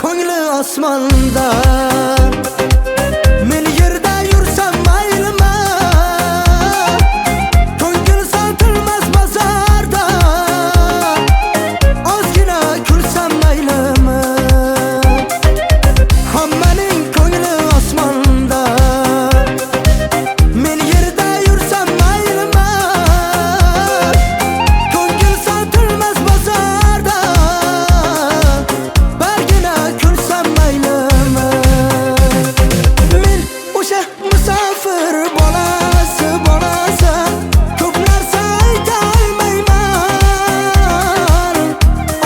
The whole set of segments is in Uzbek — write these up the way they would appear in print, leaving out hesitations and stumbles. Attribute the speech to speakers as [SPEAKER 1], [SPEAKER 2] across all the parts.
[SPEAKER 1] ko'ngli osmonda. Men yerda yursam maylimi, ko'ngil sotilmas bozorda. Ozgina kulsam maylimi, hammaning ko'ngli osmonda. Men yerda yursam maylimi, ko'ngil sotilmas bozorda. Bargina kulsam maylimi. Men o'sha musofir bolasi, ko'p narsa ayta olmayman.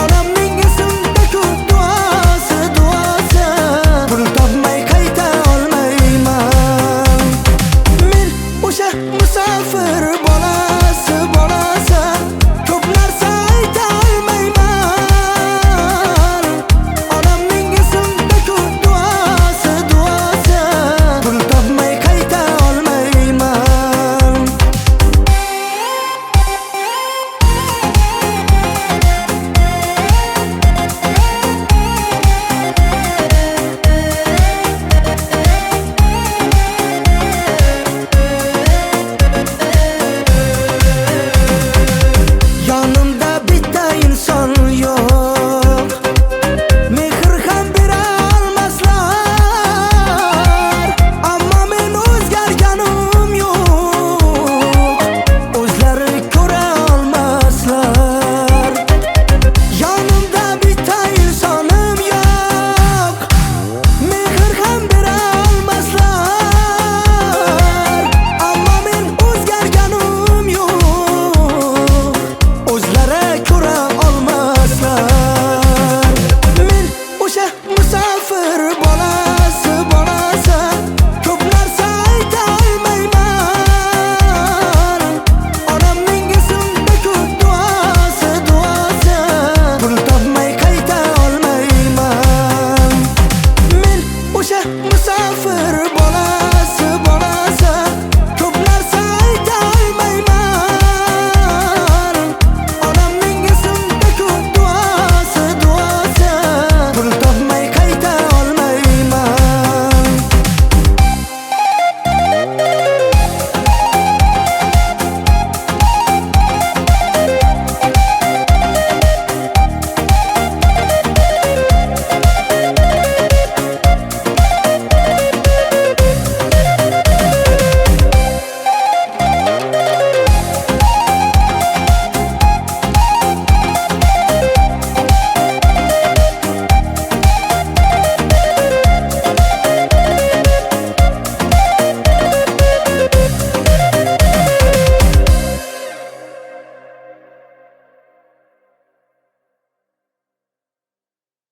[SPEAKER 1] Onamning esimda-ku duosi, pul topmay qayta olmayman. Men o'sha musofir bolasi,